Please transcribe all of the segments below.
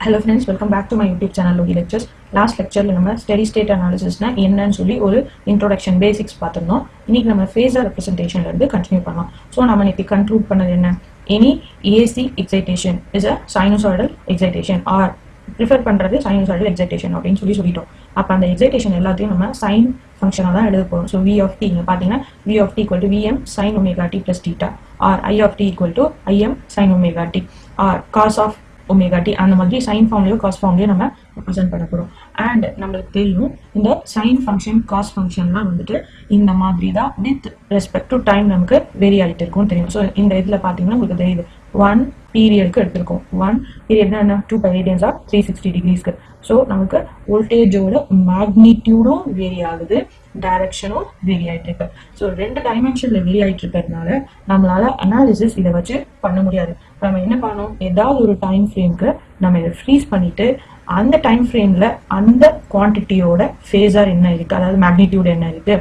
Hello friends, welcome back to my YouTube channel Logi Lectures. Last lecture நம்ம steady state analysis னா என்னன்னு சொல்லி ஒரு introduction basics பார்த்தோம். இன்னைக்கு நம்ம phasor representation ல இருந்து கண்டினியூ பண்ணலாம். சோ நாம இன்னைக்கு கன்க்ளூட் பண்ணது என்ன? Any AC excitation is a sinusoidal excitation or prefer பண்றது sinusoidal excitation அப்படின்னு சொல்லிட்டோம். அப்ப அந்த excitation எல்லாத்தையும் நம்ம sin ஃபங்க்ஷனா தான் எழுத போறோம். So v of t இங்க பாத்தீங்கன்னா v of t equal to vm sin omega t plus theta or I of t equal to im sin omega t or cos of omega t அந்த மாதிரி sin ஃபார்ம்லயோ cos ஃபார்ம்லயோ நம்ம represent பண்ண போறோம். And நம்மளுக்கு தெரியும் இந்த sin ஃபங்க்ஷன் cos ஃபங்க்ஷன்லாம் வந்துட்டு இந்த மாதிரி தான் வித் ரெஸ்பெக்ட் டு டைம் நமக்கு வேரி ஆகிட்டு இருக்கும் தெரியும். ஸோ இந்த இதுல பாத்தீங்கன்னா உங்களுக்கு தெரியுது 1 பீரியடுக்கு எடுத்திருக்கோம். 1 பீரியட்னா என்ன 2 radians ஆஃப் 360 டிகிரிஸ்க்கு. ஸோ நமக்கு வோல்டேஜோட மேக்னிடியூடும் வேரி ஆகுது, டைரக்ஷனும் வேரி ஆகிட்டு இருக்கு. ஸோ 2 டைமென்ஷன்ல வேரி ஆகிட்டு இருக்கிறதுனால நம்மளால அனாலிசிஸ் இதை வச்சு பண்ண முடியாது. நம்ம என்ன பண்ணணும், ஏதாவது ஒரு டைம் ஃப்ரேம்க்கு நம்ம இதை ஃப்ரீஸ் பண்ணிட்டு அந்த டைம் ஃப்ரேம்ல அந்த குவான்டிட்டியோட ஃபேஸர் என்ன இருக்கு, அதாவது மேக்னிடியூட் என்ன இருக்கு,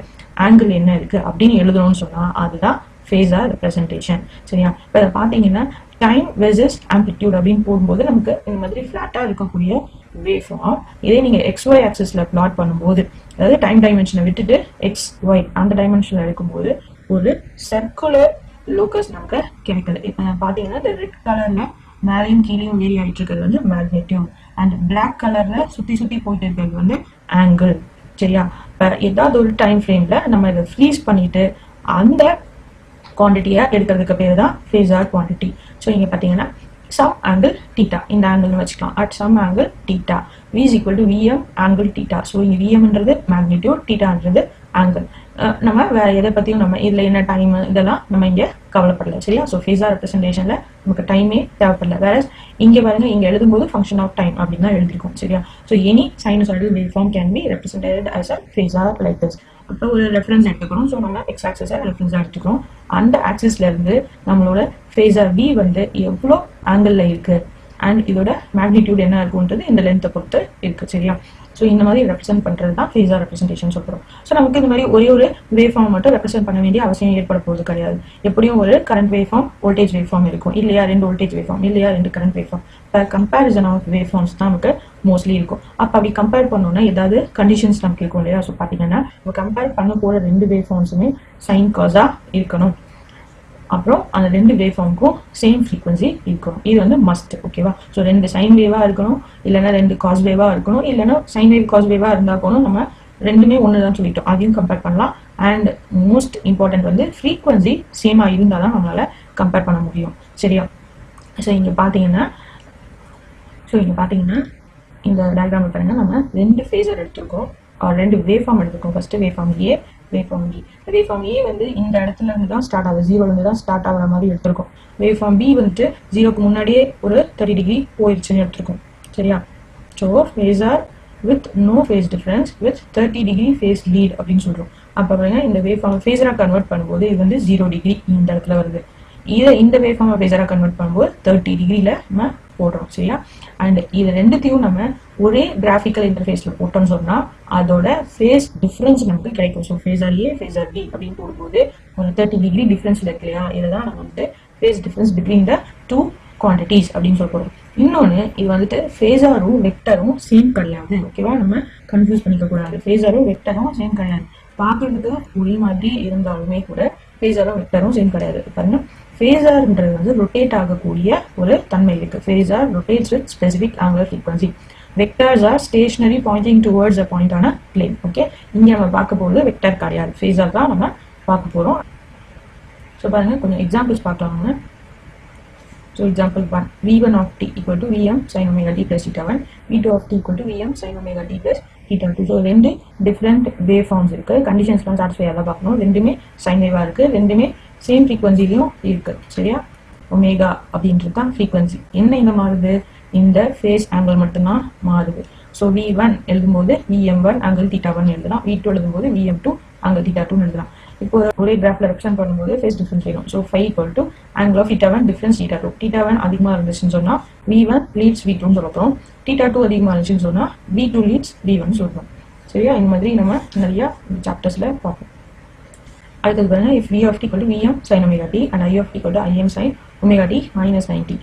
ஆங்கிள் என்ன இருக்கு அப்படின்னு எழுதணும்னு சொன்னா அதுதான் phasor representation. சரியா? இப்போ இதை பார்த்தீங்கன்னா டைம் வெர்சஸ் ஆம்ப்ளிடியூட் அப்படின்னு போடும்போது நமக்கு இந்த மாதிரி ஃபிளாட்டா இருக்கக்கூடிய வேவ் ஃபார்ம். இதே நீங்க XY ஆக்சிஸ்ல பிளாட் பண்ணும்போது, அதாவது டைம் டைமென்ஷனை விட்டுட்டு XY அந்த டைமென்ஷன்ல இருக்கும்போது ஒரு சர்க்குலர் லோக்கஸ் நமக்கு கிடைக்குது. இப்போ பாத்தீங்கன்னா இந்த ரெட் கலர்ல மேலையும் கீழேயும் வேரி ஆகிட்டு இருக்கிறது வந்து மேக்னிடியூட் அண்ட் பிளாக் கலர்ல சுத்தி சுத்தி போயிட்டு இருக்கிறது வந்து ஆங்கிள். சரியா? இப்போ ஏதாவது ஒரு டைம் ஃப்ரேம்ல நம்ம இதை ஃப்ரீஸ் பண்ணிட்டு அந்த குவான்டிட்டியா எடுக்கிறதுக்கு பேர் தான் phasor குவான்டிட்டி. ஸோ இங்க பாத்தீங்கன்னா சம் ஆங்கிள் தீட்டா, இந்த ஆங்கிள் வச்சுக்கலாம். At some angle theta v is equal to vm angle theta. So இங்க vmன்றது மேக்னிடியூட், தீட்டான்றது ஆங்கிள். நம்ம வேற எதை பத்தியும் நம்ம இதுல என்ன டைம் இதெல்லாம் நம்ம இங்க கவலைப்படல. சரியா? ஸோ phasor ரெப்ரசன்டேஷன்ல நமக்கு டைமே தேவைப்படல. வேற இங்க பாருங்க, இங்க எழுதும்போது ஃபங்க்ஷன் ஆஃப் டைம் அப்படின்னு தான் எழுதிருக்கோம். சரியா? So any sinusoidal wave form can be represented as a phasor like this. அப்போ ஒரு ரெஃபரன்ஸ் எடுத்துக்கிறோம். ஸோ நம்ம எக்ஸ் ஆக்சிஸை ரெஃபரன்ஸாக எடுத்துக்கிறோம். அந்த ஆக்சிஸ்ல இருந்து நம்மளோட ஃபேஸர் V வந்து எவ்வளோ ஆங்கிள் இருக்கு அண்ட் இதோட மேக்னிடியூட் என்ன இருக்குன்றது இந்த லென்த்தை பொறுத்து இருக்கு. சரியா? ஸோ இந்த மாதிரி ரெப்ரசென்ட் பண்றது தான் phasor ரெப்ரசன்டேஷன் சொல்றோம். ஸோ நமக்கு இந்த மாதிரி ஒரே ஒரு வேவ் ஃபார்ம் மட்டும் ரெப்ரசென்ட் பண்ண வேண்டிய அவசியம் ஏற்பட போகிறது கிடையாது. எப்படியும் ஒரு current wave form, voltage wave form இருக்கும், இல்லையா 2 வோல்டேஜ் வேவ் ஃபார்ம், இல்லையா 2 current wave form. Comparison of wave forms தான் நமக்கு மோஸ்ட்லி இருக்கும். அப்போ அப்படி கம்பேர் பண்ணோம்னா ஏதாவது கண்டிஷன்ஸ் நமக்கு இருக்கும் இல்லையா? ஸோ பார்த்தீங்கன்னா நம்ம கம்பேர் பண்ண போற 2 வேவ் ஃபார்ம்ஸுமே சைன் காஸா இருக்கணும். அப்புறம் அந்த 2 வேவ் ஃபார்முக்கும் சேம் ஃப்ரீக்வன்சி இருக்கணும். இது வந்து மஸ்ட். ஓகேவா? ஸோ 2 சைன் வேவா இருக்கணும், இல்லைன்னா 2 காஸ் வேவா இருக்கணும், இல்லைன்னா சைன் வேவ் காஸ் வேவா இருந்தா போதும். நம்ம ரெண்டுமே ஒண்ணுதான் சொல்லிட்டோம், அதையும் கம்பேர் பண்ணலாம். அண்ட் மோஸ்ட் இம்பார்ட்டன்ட் வந்து ஃப்ரீக்வன்சி சேமா இருந்தால் தான் நம்மளால கம்பேர் பண்ண முடியும். சரியா? ஸோ இங்க பாத்தீங்கன்னா இந்த டயக்ராம் பாருங்க, நம்ம 2 ஃபேஸர் எடுத்திருக்கோம், 2 வேவ் ஃபார்ம் எடுத்திருக்கோம். First wave form A, wave form B. Wave form A வந்து இந்த இடத்துல இருந்து தான் ஸ்டார்ட் ஆகுது, 0ல இருந்து தான் ஸ்டார்ட் ஆகிற மாதிரி எடுத்திருக்கோம். வேவ் ஃபார்ம் பி வந்துட்டு 0க்கு முன்னாடியே ஒரு 30 டிகிரி போயிடுச்சுன்னு எடுத்திருக்கோம். சரியா? So phasor with no phase difference with 30 degree phase lead அப்படின்னு சொல்றோம். அப்போ பாருங்க, இந்த வேவ் ஃபார்ம் ஃபேஸரா கன்வெர்ட் பண்ணும்போது இது வந்து 0 டிகிரி இந்த இடத்துல வருது. இந்த வேவ் ஃபார்ம் ஃபேஸரா கன்வெர்ட் பண்ணும்போது 30 டிகிரில நம்ம போடுறோம். சரியா? அண்ட் இது ரெண்டுத்தையும் நம்ம ஒரே கிராஃபிக்கல் இன்டர்ஃபேஸ்ல போட்டோம்னு சொன்னா அதோட ஃபேஸ் டிஃபரன்ஸ் நமக்கு கிடைக்கும். ஸோ ஃபேஸர் ஏ, ஃபேஸர் பி அப்படின்னு போடும்போது ஒரு 30 டிகிரி டிஃபரன்ஸ் இருக்கு இல்லையா? இதுதான் நம்ம வந்துட்டு face difference between the 2 quantities அப்படின்னு சொல்ல போறோம். இன்னொன்னு, இது வந்துட்டு ஃபேஸரும் வெக்டரும் சேம் கிடையாது. ஓகேவா? நம்ம கன்ஃபியூஸ் பண்ணிக்க கூடாது. ஃபேஸரும் வெக்டரும் சேம் கிடையாது. பார்க்கறதுக்கு ஒரே மாதிரி இருந்தாலுமே கூட ஃபேஸரும் வெக்டரும் சேம் கிடையாது. பாருங்க, ஃபேஸர்ன்றது வந்து ரொட்டேட் ஆகக்கூடிய ஒரு தன்மை இருக்கு. Phasor rotates with specific angular frequency. Vectors are stationary pointing towards a point on plane. Okay, இங்க நம்ம பார்க்க போகிறது வெக்டர் கிடையாது, ஃபேஸர் தான் நம்ம பார்க்க போறோம். ஸோ பாருங்க, கொஞ்சம் எக்ஸாம்பிள்ஸ் பார்க்கலாங்க. So example 1, v1 of t equal to vm sin omega t plus theta 1, v2 of t equal to vm sin omega t plus theta 2. So 2 different wave forms இருக்கு. கண்டிஷன்ஸ்லாம் satisfy ஆக பார்க்கணும். ரெண்டுமே sign வேவா இருக்கு, ரெண்டுமே same ஃப்ரீக்வன்சிலையும் இருக்கு. சரியா? Omega அப்படின்றது தான் ஃப்ரீக்வன்சி. என்ன இங்க மாறுது? இந்த ஃபேஸ் ஆங்கிள் மட்டும்தான் மாறுது. ஸோ v1 எழுதும்போது vm1 ஆங்கிள் தீட்டா 1 எழுதலாம், v2 எழுதும்போது vm2 ஆங்கிள் தீட்டா 2 எழுதலாம். இப்போ ஒரே கிராஃப்ல ரெப்ரசென்ட் பண்ணும்போது ஃபேஸ் டிஃபரன்ஸ் வேணும். So phi equal to angle of θ1 difference θ2. θ1 அதிகமாக இருந்துச்சுன்னு சொன்னா v1 லீட்ஸ் v2ன்னு சொல்லுறோம். θ2 அதிகமாக இருந்துச்சுன்னு சொன்னா v2 லீட்ஸ் v1 சொல்றோம். சரியா? இந்த மாதிரி நம்ம நிறைய சாப்டர்ஸ்ல பார்ப்போம். அடுத்தது பாருங்க, if v of t equal to vm sin omega t and I of t equal to im sin omega t minus 90.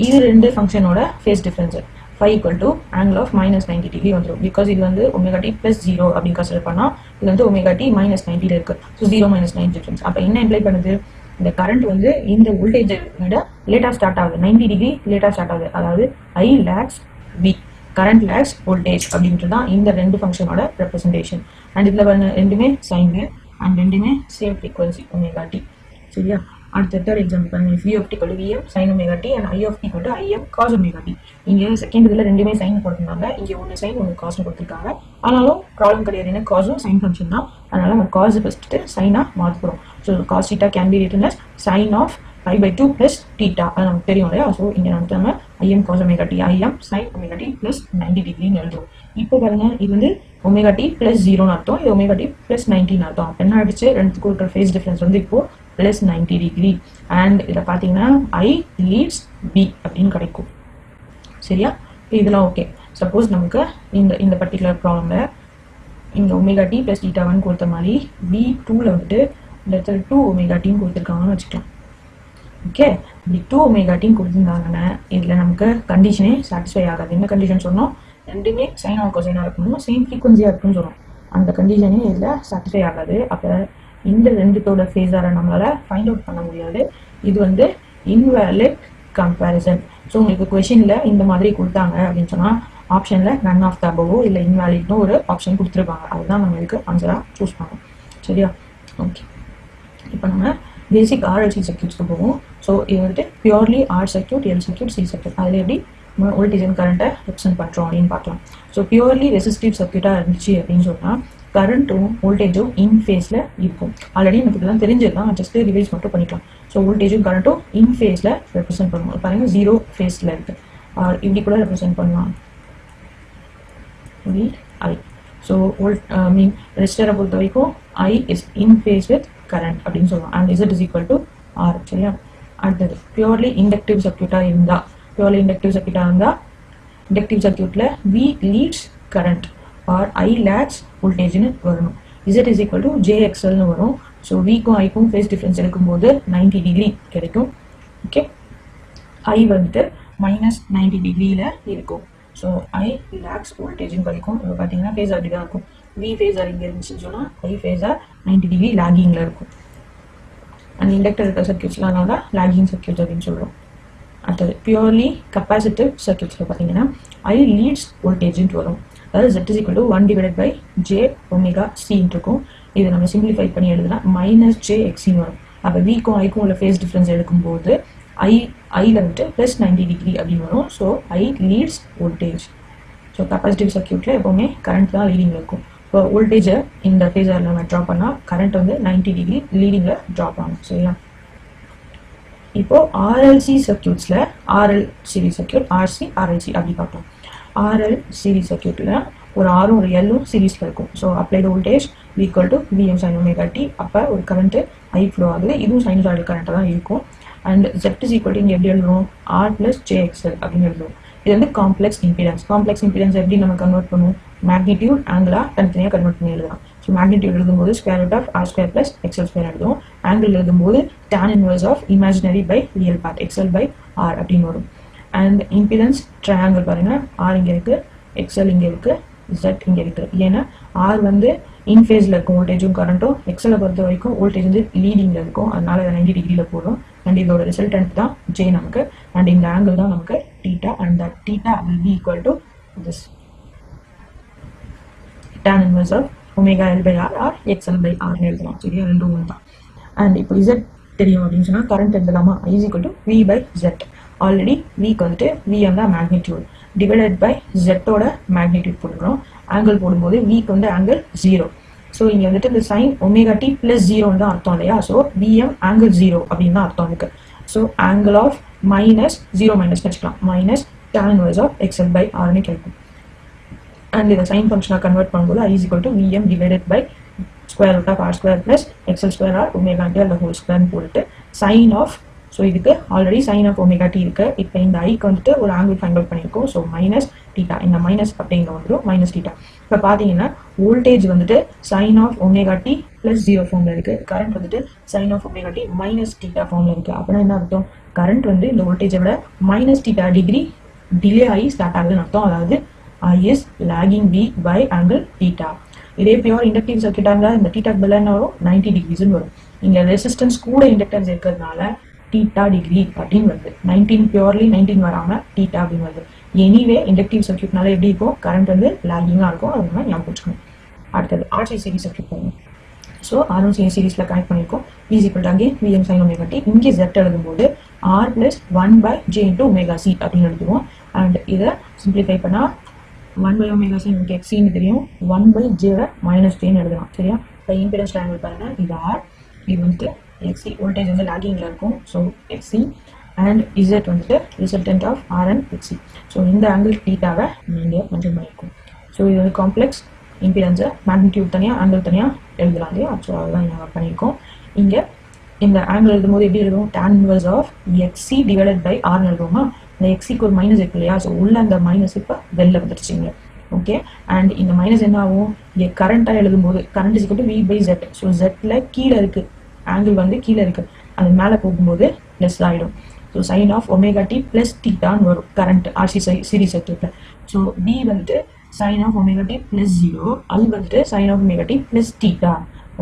இது 2 ஃபங்க்ஷனோட phase difference. phi equal to angle of minus 90 degree வந்துடும். பிகாஸ் இது வந்து omega t plus 0 அப்படின்னு consider பண்ணால் இது வந்து omega t minus 90 இருக்கு. So 0 minus 9 difference. அப்போ என்ன இம்ப்ளை பண்ணுது, இந்த கரண்ட் வந்து இந்த வோல்டேஜ் விட லேட்டாக ஸ்டார்ட் ஆகுது, 90 டிகிரி லேட்டாக ஸ்டார்ட் ஆகுது. அதாவது I lags V, current lakhs voltage அப்படின்ட்டு தான் இந்த ரெண்டு ஃபங்க்ஷனோட ரெப்ரஸன்டேஷன். அண்ட் இதில் ரெண்டுமே சைன் வேவ் அண்ட் ரெண்டுமே சேம் ஃப்ரீக்வன்சி ஒமேகா டி. சரியா? அடுத்த தேர்ட் எக்ஸாம்பிள் பாருங்க. V of t equal to Vm sin omega t and I of t equal to Im cos omega t. இங்கே செகண்ட் இதில் ரெண்டுமே sign கொடுத்துருந்தாங்க, இங்கே ஒன்று சைன் ஒன்று காஸ்னு கொடுத்துருக்காங்க. ஆனாலும் ப்ராப்ளம் கிடையாது, ஏன்னா காஸும் சைன் ஃபங்க்ஷன் தான். அதனால நம்ம காஸ் ஃபஸ்ட்டு சைனாக மாற்றுக்கிறோம். So cos theta can be written as sine of pi by 2 plus theta. அது நமக்கு தெரியும் இல்லையா? ஸோ இங்கே நம்ம Im cos omega t, Im sin omega t plus 90 டிகிரின்னு எழுதுவோம். இப்போ பாருங்க, இது வந்து omega t plus 0ன்னு அர்த்தம், இது omega t plus 90ன்னு அர்த்தம். என்ன ஆயிடுச்சு, ரெண்டுத்துக்கு இருக்கிற ஃபேஸ் டிஃபரன்ஸ் வந்து இப்போ plus 90 டிகிரி. அண்ட் இதில் பார்த்தீங்கன்னா I leads B அப்படின்னு கிடைக்கும். சரியா? இதெல்லாம் ஓகே. சப்போஸ் நமக்கு இந்த பர்டிகுலர் ப்ராப்ளம்ல இங்கே omega t plus theta 1 கொடுத்த மாதிரி V2ல வந்துட்டு இந்த இடத்துல 2 omega t கொடுத்துருக்காங்கன்னு வச்சுக்கலாம். ஓகே, இப்படி 2 omega t கொடுத்துருந்தாங்கன்னா இதில் நமக்கு கண்டிஷனே சாட்டிஸ்ஃபை ஆகாது. என்ன கண்டிஷன் சொன்னோம், ரெண்டுமே சைன் ஆஃப் கொசைனாக இருக்கணும், சேம் ஃப்ரீக்வன்சியாக இருக்குன்னு சொன்னோம். அந்த கண்டிஷனே இதில் சாட்டிஸ்ஃபை ஆகாது. அப்போ இந்த ரெண்டுத்தோட ஃபேஸாரை நம்மளால் ஃபைண்ட் அவுட் பண்ண முடியாது. இது வந்து இன்வேலிட் கம்பேரிசன். ஸோ உங்களுக்கு கொஷினில் இந்த மாதிரி கொடுத்தாங்க அப்படின்னு சொன்னால் ஆப்ஷனில் நன் ஆஃப் த அபவோ இல்லை இன்வேலிட்னு ஒரு ஆப்ஷன் கொடுத்துருப்பாங்க. அதுதான் நம்ம இதுக்கு ஆன்சராக சூஸ் பண்ணுவோம். சரியா? ஓகே, இப்போ நம்ம பேசிக் ஆர்எல்சி சர்க்யூட்ஸ்க்கு போவோம். ஸோ இது வந்துட்டு purely R circuit, L circuit, C circuit. அதில் எப்படி நம்ம வோல்டேஜ் அண்ட் கரண்ட்டை ரெப்ரசென்ட் பண்ணுறோம் அப்படின்னு பார்க்கலாம். ஸோ பியூர்லி ரெசிஸ்டிவ் சர்க்யூட்டாக இருந்துச்சு அப்படின்னு சொன்னால் கரண்ட்டும் வோல்டேஜும் இன் ஃபேஸில் இருக்கும். ஆல்ரெடி நமக்கு இதெல்லாம் தெரிஞ்சதுதான், ஜஸ்ட் ரிவைஸ் மட்டும் பண்ணிக்கலாம். ஸோ வோல்டேஜும் கரண்ட்டும் இன் ஃபேஸில் ரெப்ரசென்ட் பண்ணுவோம். பாருங்கள், 0 ஃபேஸில் இருக்குது. இப்படி கூட ரெப்ரசென்ட் பண்ணலாம், I. ஸோ ரெசிஸ்டரை பொறுத்த வரைக்கும் I is in phase with current அப்படின்னு சொல்லுவோம். and Z is equal to R. சரியா? அடுத்தது பியூர்லி இண்டக்டிவ் சர்க்யூட்டாக இருந்தால், பியூர்லி இண்டக்டிவ் சர்க்யூட்டாக இருந்தால் இண்டக்டிவ் சர்க்யூட்டில் V leads current or I lags வோல்டேஜ்னு வரணும். Z is equal to JXLனு வரும். ஸோ Vக்கும் Iக்கும் ஃபேஸ் டிஃப்ரென்ஸ் எடுக்கும்போது 90 டிகிரி கிடைக்கும். ஓகே, I வந்துட்டு மைனஸ் 90 டிகிரியில் இருக்கும். ஸோ I lags வோல்டேஜ்னு கிடைக்கும். இப்போ பார்த்தீங்கன்னா ஃபேஸ் அப்படி தான் இருக்கும். V ஃபேஸார் இங்கே இருந்துச்சுன்னு சொன்னால் I ஃபேஸார் 90 டிகிரி லாகிங்கில் இருக்கும். அண்ட் இண்டக்டர் இருக்கிற சர்க்யூட்ஸ்லாம் அதனால தான் லாகிங் சர்க்யூட்ஸ் அப்படின்னு சொல்கிறோம். அடுத்தது பியூர்லி கப்பாசிட்டிவ் சர்க்யூட்ஸில் பார்த்தீங்கன்னா I leads வோல்டேஜ்னு வரும். அதாவது Z is equal to 1 divided by J omega C இருக்கும். இதை நம்ம சிம்பிளிஃபை பண்ணி எழுதுனா மைனஸ் JXன்னு வரும். அப்போ Vக்கும் Iக்கும் உள்ள ஃபேஸ் டிஃப்ரென்ஸ் எடுக்கும்போது ஐல வந்துட்டு ப்ளஸ் 90 டிகிரி அப்படின்னு வரும். ஸோ I leads வோல்டேஜ். ஸோ கப்பாசிட்டிவ் சர்க்யூட்டில் எப்போவுமே கரண்ட் தான் லீடிங்கில் இருக்கும். இப்போ வோல்டேஜை இந்த ஃபேஸரில் நம்ம ட்ரா பண்ணால் கரண்ட் வந்து 90 டிகிரி லீடிங்கில் ட்ராப் ஆகும். சரியா? இப்போ ஆர்எல்சி சர்க்யூட்ஸில் RL series circuit, RC RLC அப்படி பார்ப்போம். RL சீரிஸ் சர்க்யூட்டில் ஒரு ஆரும் ஒரு எல்லும் சீரீஸில் இருக்கும். So applied voltage equal to Vm sin omega t. அப்போ ஒரு கரண்ட்டு I ஃப்ளோ ஆகுது, இதுவும் சைனசாய்டல் கரண்ட்டாக தான் இருக்கும். And Z is equal to இங்கே எப்படி எழுதுவோம், R plus JXL அப்படின்னு எழுதுவோம். இது வந்து காம்ப்ளெக்ஸ் இம்பிடன்ஸ். காம்ப்ளெக்ஸ் இம்பிடன்ஸ் எப்படி நம்ம கன்வெர்ட் பண்ணுவோம், மேக்னிடியூட் ஆங்கிளாக தனித்தனியாக கன்வெர்ட் பண்ணி எழுதலாம். ஸோ மேக்னிடியூட் எழுதும்போது square root of R square plus XL square எழுதுவோம். ஆங்கிள் எழுதும்போது tan inverse of imaginary by real part XL by R அப்படின்னு வரும். அண்ட் இம்பிடன்ஸ் ட்ரையாங்கிள் பாருங்கள், R இங்கே இருக்குது, XL இங்கே இருக்குது, Z இங்கே இருக்குது. ஏன்னா R வந்து இன் ஃபேஸில் இருக்கும் வோல்டேஜும் கரண்ட்டும், XL பொறுத்த வரைக்கும் வோல்டேஜ் வந்து லீடிங்கில் இருக்கும். அதனால 90 டிகிரியில் போடும். அண்ட் இதோட ரிசல்டன்ட் தான் J நமக்கு. அண்ட் இந்த ஆங்கிள் தான் நமக்கு theta. And that theta will be equal to this tan inverse of omega L by R or XL by R எழுதலாம். சரியா? ரெண்டும் ஒன்று தான். அண்ட் இப்போ Z தெரியும் அப்படின்னு சொன்னால் கரண்ட் எழுதலாமா, I is equal to V by Z. Already Vக்கு வந்துட்டு Vm தான் மேக்னிடியூட் டிவைடட் பை Z-ஓட மேக்னிடியூட் போட்டுக்கிறோம். ஆங்கிள் போடும்போது Vக்கு வந்து ஆங்கிள் 0. ஸோ இங்கே வந்துட்டு இந்த சைன் ஒமேகா டி பிளஸ் 0 தான் அர்த்தம் இல்லையா? ஸோ Vm ஆங்கிள் 0 அப்படின்னு தான் அர்த்தம் இருக்கு. So angle of minus 0 minus வச்சுக்கலாம், minus tan inverse of XL by Rன்னு கிடைக்கும். அண்ட் இதை சைன் ஃபங்க்ஷனாக கன்வெர்ட் பண்ணும்போது I is equal to Vm divided by square root of R square plus XL square or omega t the whole square போட்டு sine of, so இதுக்கு already sine of omega t இருக்கு. இப்போ இந்த ஐக்கு வந்துட்டு ஒரு ஆங்கிள் ஃபைண்ட் அவுட் பண்ணியிருக்கோம். So minus theta, இந்த மைனஸ் அப்படிங்க வந்துடும் மைனஸ் டீட்டா. இப்போ பார்த்தீங்கன்னா வோல்டேஜ் வந்துட்டு sine of omega t plus 0 ஃபார்மில் இருக்குது, கரண்ட் வந்துட்டு sine of omega t minus theta ஃபார்மில் இருக்குது. அப்படின்னா என்ன அர்த்தம், கரண்ட் வந்து இந்த வோல்டேஜை விட மைனஸ் டீட்டா டிகிரி டிலே ஆகி ஸ்டார்ட் ஆகுதுன்னு அர்த்தம். அதாவது I is lagging V by angle theta. இதே பியூர் இண்டக்டிவ் சர்க்யூட்டாக இருந்தால் இந்த தீட்டாக்கு பதிலாக என்ன வரும், 90 டிகிரிஸ்ன்னு வரும். இங்கே ரெசிஸ்டன்ஸ் கூட இண்டக்டன்ஸ் இருக்கிறதுனால தீட்டா டிகிரி அப்படின்னு வருது. 19 பியூர்லி 19 வராமல் தீட்டா அப்படின்னு வருது. எனிவே இண்டக்டிவ் சர்க்யூட்னால எப்படி இருக்கும், கரண்ட் வந்து லாகிங்காக இருக்கும். அது மாதிரி ஞாபகம் வச்சுக்கணும். அடுத்தது RC சீரிஸ் சர்க்யூட் போகும். ஸோ R1 சீரிஸில் கனெக்ட் பண்ணியிருக்கோம். V equal to again Vm sin omega t. இங்கே Z எழுதும்போது R plus 1 by J into omega c அப்படின்னு எழுதுவோம். அண்ட் இதை சிம்பிளிஃபை பண்ணால் 1 by omega c நமக்கு xன்னு தெரியும். 1 by j minus jன்னு எழுதலாம். சரியா? இப்போ இம்பிடன்ஸ் ட்ரையாங்கிள் பாருங்கள். இது R, இது வந்துட்டு XC. வோல்டேஜ் வந்து லாகிங்கில் இருக்கும். ஸோ XC அண்ட் Z வந்துட்டு resultant of R and XC. So இந்த ஆங்கிள் தீட்டாவை நீங்கள் மென்ஷன் பண்ணியிருக்கோம். ஸோ இது வந்து காம்ப்ளெக்ஸ் இம்பிடன்ஸை மேக்னிடியூட் தனியாக ஆங்கிள் தனியாக எழுதலாம் இல்லையா? ஸோ அதுதான் நாங்கள் பண்ணியிருக்கோம். இங்கே இந்த ஆங்கிள் எழுதும்போது எப்படி எழுதுவோம், tan inverse of XC divided by ஆர்னு எழுதுவோமா? இந்த எக்ஸிக்கு ஒரு மைனஸ் இருக்கு இல்லையா? ஸோ உள்ள அந்த மைனஸ் இப்போ வெளில வந்துடுச்சிங்க. ஓகே, அண்ட் இந்த மைனஸ் என்ன ஆகும், இங்கே கரண்ட்டாக எழுதும்போது current is equal to V by Z. So ஜெட்டில் கீழே இருக்குது, ஆங்கிள் வந்து கீழே இருக்குது, அது மேலே போகும்போது ப்ளஸ் ஆகிடும். So sine of omega t plus தீட்டான்னு வரும் கரண்ட் RC சீரிஸ் சர்க்யூட்டில். ஸோ B வந்துட்டு sine of omega t plus 0, I வந்துட்டு sine of omega t plus theta.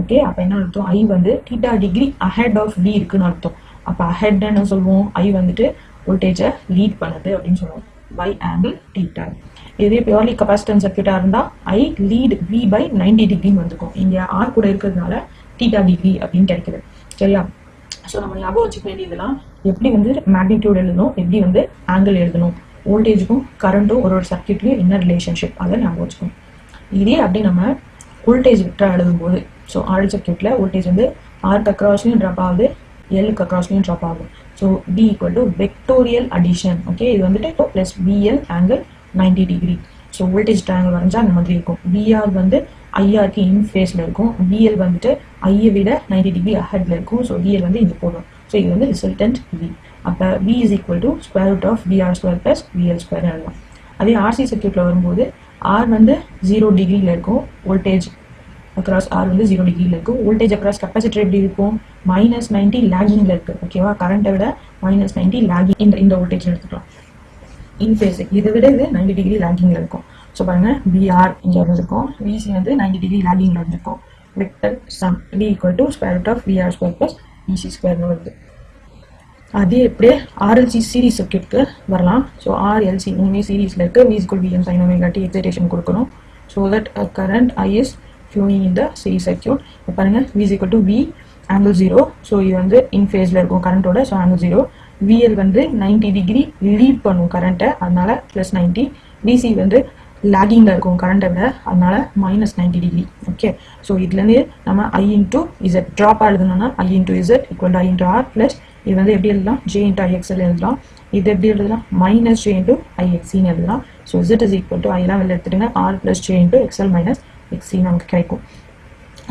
Okay, அப்போ என்ன அர்த்தம், I வந்து theta degree ahead of V இருக்குன்னு அர்த்தம். அப்போ அஹெட் என்ன சொல்லுவோம், I வந்துட்டு வோல்டேஜை லீட் பண்ணுது அப்படின்னு சொல்லுவோம் பை ஆங்கிள் தீட்டா. இதே பியூர்லி கெப்பாசிட்டன்ஸ் சர்க்யூட்டாக இருந்தால் I லீட் V பை 90 டிகிரின்னு வந்துக்கும். இங்கே R கூட இருக்கிறதுனால தீட்டா டிகிரி அப்படின்னு கிடைக்குது. சரியா? ஸோ நம்ம ஞாபகம் வச்சுக்க வேண்டியதெல்லாம் எப்படி வந்து மேக்னிடியூட் எழுதணும், எப்படி வந்து ஆங்கிள் எழுதணும், வோல்டேஜுக்கும் கரண்ட்டும் ஒரு சர்க்யூட்லேயும் என்ன ரிலேஷன்ஷிப், அதை ஞாபகம் வச்சுக்கணும். இதே அப்படி நம்ம வோல்டேஜ் வெக்டர் எழுதும்போது, ஸோ RL சர்க்யூட்டில் வோல்டேஜ் வந்து ஆர்க்கு அக்ராஸ்லையும் ட்ராப் ஆகுது, எல்லுக்கு அக்ராஸ்லையும் ட்ராப் ஆகுது. So B equal to vectorial addition. Okay, இது வந்துட்டு plus VL angle 90 degree. So voltage triangle வரைஞ்சா அந்த மாதிரி இருக்கும். VR வந்து IRக்கு இன் ஃபேஸில் இருக்கும், VL வந்துட்டு ஐயை விட 90 டிகிரி அஹெட்ல இருக்கும். ஸோ VL வந்து இங்கே போடும். ஸோ இது வந்து ரிசல்டன்ட் V. அப்போ V is equal to square root of VR square plus VL square எழுதலாம். அதே RC சர்க்யூட்டில் வரும்போது R வந்து 0 டிகிரியில் இருக்கும், வோல்டேஜ் அக்ராஸ் R வந்து 0 டிகிரியில் இருக்கும். வோல்டேஜ் அக்ராஸ் கெப்பாசிட்டர் எப்படி இருக்கும், -90 லாகிங்கில் இருக்குது. ஓகேவா? கரண்ட்டை விட -90 லாகிங் இந்த வோல்டேஜ் எடுத்துக்கலாம். இன் ஃபேஸ் இதை விட இது 90 டிகிரி லாகிங்கில் இருக்கும். ஸோ பாருங்கள், VR இங்கே வந்துருக்கும், VC வந்து 90 டிகிரி லாகிங்கில் வந்துருக்கும். Vector sum V equal to square root of VR square plus VC ஸ்கொயர்னு வருது. அதே எப்படியே RLC சீரிஸ் சர்க்யூட்க்கு வரலாம். ஸோ RLC இனிமே சீரீஸில் இருக்க V equal Vm sin omega t excitation கொடுக்கணும். So that current I is flowing in the series circuit. இப்போ பாருங்கள், V is equal to V angle 0. So இது வந்து இன் ஃபேஸில் இருக்கும் கரண்ட்டோட. So angle 0. VL வந்து 90 டிகிரி லீட் பண்ணும் கரண்ட்டை, அதனால ப்ளஸ் 90. VC வந்து லாகிங்கில் இருக்கும் கரண்ட்டை விட, அதனால -90 டிகிரி. ஓகே, ஸோ இதுலேருந்து நம்ம I இன்டூ Z ட்ராப் எழுதணும்னா I into Z equal to I into R plus இது வந்து எப்படி எழுதலாம், J இன்டூ IXL எழுதலாம். இது எப்படி எழுதலாம், மைனஸ் J இன்டூ IXCன்னு எழுதலாம். So Z is equal to ஐலாம் வெளில எடுத்துட்டுங்க, R plus J into XL minus XC நமக்கு கிடைக்கும்.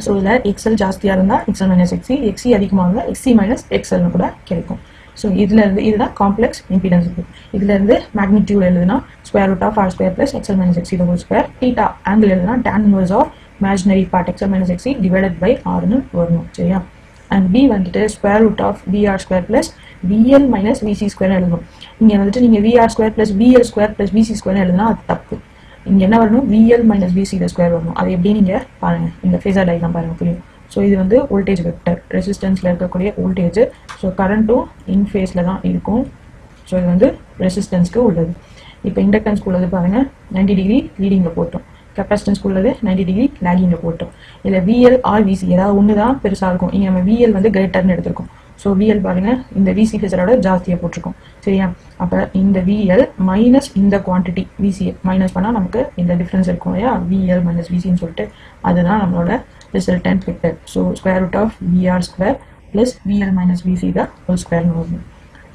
ஸோ இதில் XL ஜாஸ்தியாக இருந்தால் XL மைனஸ் XC, XC அதிகமாக இருந்தால் XC மைனஸ் XLனு கூட கிடைக்கும். ஸோ இதுலேருந்து இதுதான் காம்ப்ளெக்ஸ் இம்பிடன்ஸ். இதுலேருந்து மேக்னிடியூட் எழுதுனா square root of R square plus XL minus XC whole square. Theta angle எழுதுனா tan inverse of imaginary part XL minus XC divided by Rன்னு வரணும். சரியா? அண்ட் B வந்துட்டு square root of VR square plus VL minus VC square எழுதணும். இங்கே வந்துட்டு நீங்கள் VR square plus VL square plus VC square எழுதுனா அது தப்பு. இங்கே என்ன வரணும், VL மைனஸ் VC ஸ்கொயர் வரணும். அது எப்படி நீங்கள் பாருங்கள், இந்த ஃபேஸர் டயக்ராம் பாருங்கள் புரியும். ஸோ இது வந்து வோல்டேஜ் வெக்டர், ரெசிஸ்டன்ஸில் இருக்கக்கூடிய வோல்டேஜ். ஸோ கரண்ட்டும் இன் ஃபேஸில் தான் இருக்கும். ஸோ இது வந்து ரெசிஸ்டன்ஸ்க்கு உள்ளது. இப்போ இண்டக்டன்ஸ்க்கு உள்ளது பாருங்கள், 90 டிகிரி லீடிங்கில் போட்டோம். கெப்பாசிட்டன்ஸ்க்கு உள்ளது 90 டிகிரி லாகிங்கில் போட்டோம். இதில் VL ஆர் VC ஏதாவது ஒன்று தான் பெருசாக இருக்கும். இங்கே நம்ம VL வந்து கிரேட்டர்னு எடுத்திருக்கோம். ஸோ VL பாருங்கள், இந்த VC ஃபேஸரோட ஜாஸ்தியாக போட்டிருக்கோம். சரியா? அப்போ இந்த VL மைனஸ் இந்த குவான்டிட்டி VC மைனஸ் பண்ணால் நமக்கு இந்த டிஃப்ரென்ஸ் இருக்கும் இல்லையா, VL மைனஸ் VCன்னு சொல்லிட்டு, அதுதான் நம்மளோட resultant vector. So square root of VR square plus VL minus VC தான் ஹோல் ஸ்கொயர்னு வரும்.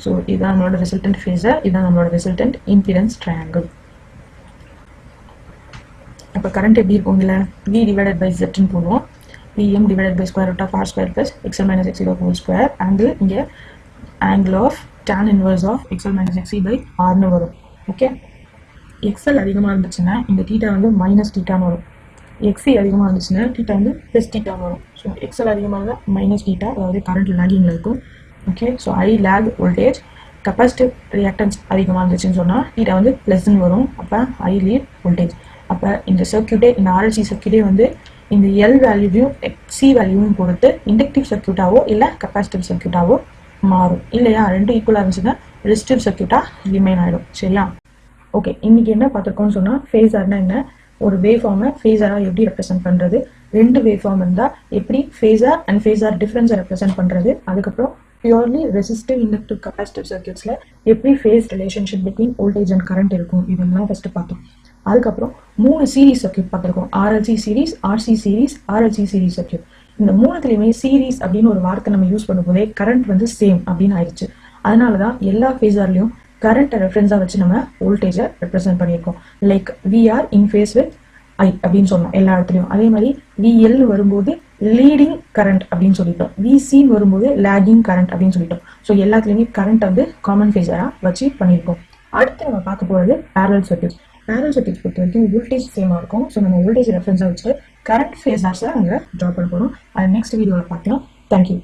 ஸோ இதுதான் நம்மளோட ரிசல்டன்ட் ஃபேஸர், இதுதான் நம்மளோட ரிசல்டன்ட் இம்பிடன்ஸ் ட்ரையாங்கிள். அப்போ கரண்ட் எப்படி இருக்கும், இல்லை V டிவைடட் பை Zன்னு போடுவோம். Vm divided by square root of R square plus XL minus XC whole square. Angle இங்கே angle of tan inverse of XL minus XC by Rன்னு வரும். Okay, XL அதிகமாக இருந்துச்சுன்னா இந்த தீட்டா வந்து மைனஸ் தீட்டான்னு வரும். XC அதிகமாக இருந்துச்சுன்னா தீட்டா வந்து ப்ளஸ் தீட்டான்னு வரும். ஸோ XL அதிகமாக இருந்தால் மைனஸ் தீட்டா, அதாவது கரண்ட் லாகிங்கில் இருக்கும். Okay, so I lag voltage capacitive reactance அதிகமாக இருந்துச்சுன்னு சொன்னால் இதை வந்து ப்ளஸ்ன்னு வரும். அப்போ ஐ லீட் வோல்டேஜ். அப்போ இந்த சர்க்கியூட்டே, இந்த ஆர்எல்சி சர்க்கியூட்டே வந்து இந்த எல் வேல்யூவையும் சி வேல்யூவையும் பொறுத்து இண்டக்டிவ் சர்க்கியூட்டாவோ இல்லை கெப்பாசிட்டிவ் சர்க்கியூட்டாவோ மாறும். இல்லையா, ரெண்டும் ஈக்குவலாக இருந்துச்சுன்னா ரெசிஸ்டிவ் சர்க்கியூட்டாக ரிமைன் ஆகிடும். சரியா? ஓகே, இன்னைக்கு என்ன பார்த்துருக்கோம்னு சொன்னால் ஃபேஸர்னா என்ன, ஒரு வேவ் ஃபார்மை ஃபேஸராக எப்படி ரெப்ரசென்ட் பண்ணுறது, 2 வேவ் ஃபார்ம் இருந்தால் எப்படி ஃபேஸர் அண்ட் ஃபேஸர் டிஃப்ரென்ஸை ரெப்ரசென்ட் பண்ணுறது, அதுக்கப்புறம் பியூர்லி ரெசிஸ்டிவ் இண்டக்டிவ் கெப்பாசிட்டிவ் சர்க்கியூட்ஸில் எப்படி phase relationship between voltage and current இருக்கும், இதெல்லாம் ஃபஸ்ட்டு பார்த்தோம். அதுக்கப்புறம் 3 சீரீஸ் சர்க்கியூட் பார்த்துருக்கோம். RLC series, RC series, RLC series circuit. இந்த 3த்துலையுமே சீரீஸ் அப்படின்னு ஒரு வார்த்தை நம்ம யூஸ் பண்ணும்போதே கரண்ட் வந்து சேம் அப்படின்னு ஆயிடுச்சு. அதனால தான் எல்லா ஃபேஸர்லையும் கரண்ட்டை ரெஃபரன்ஸாக வச்சு நம்ம வோல்டேஜை ரெப்ரசென்ட் பண்ணியிருக்கோம். Like VR in phase with I அப்படின்னு சொன்னோம் எல்லா இடத்துலையும். அதே மாதிரி விஎல் வரும்போது லீடிங் கரண்ட் அப்படின்னு சொல்லிட்டோம், விசின்னு வரும்போது லேகிங் கரண்ட் அப்படின்னு சொல்லிட்டோம். ஸோ எல்லாத்துலேயுமே கரண்ட் வந்து காமன் ஃபேஸராக வச்சு பண்ணியிருக்கோம். அடுத்து நம்ம பார்க்க போகிறது பேரலல் சர்க்கியூட். பேரலல் சர்க்கியூட் பொறுத்த வரைக்கும் வோல்டேஜ் சேமாக இருக்கும். ஸோ நம்ம வோல்டேஜ் ரெஃபரன்ஸாக வச்சுட்டு கரண்ட் ஃபேஸர்ஸை அங்கே ட்ரா பண்ண போகிறோம். அது நெக்ஸ்ட் வீடியோவில் பார்க்கலாம். தேங்க்யூ.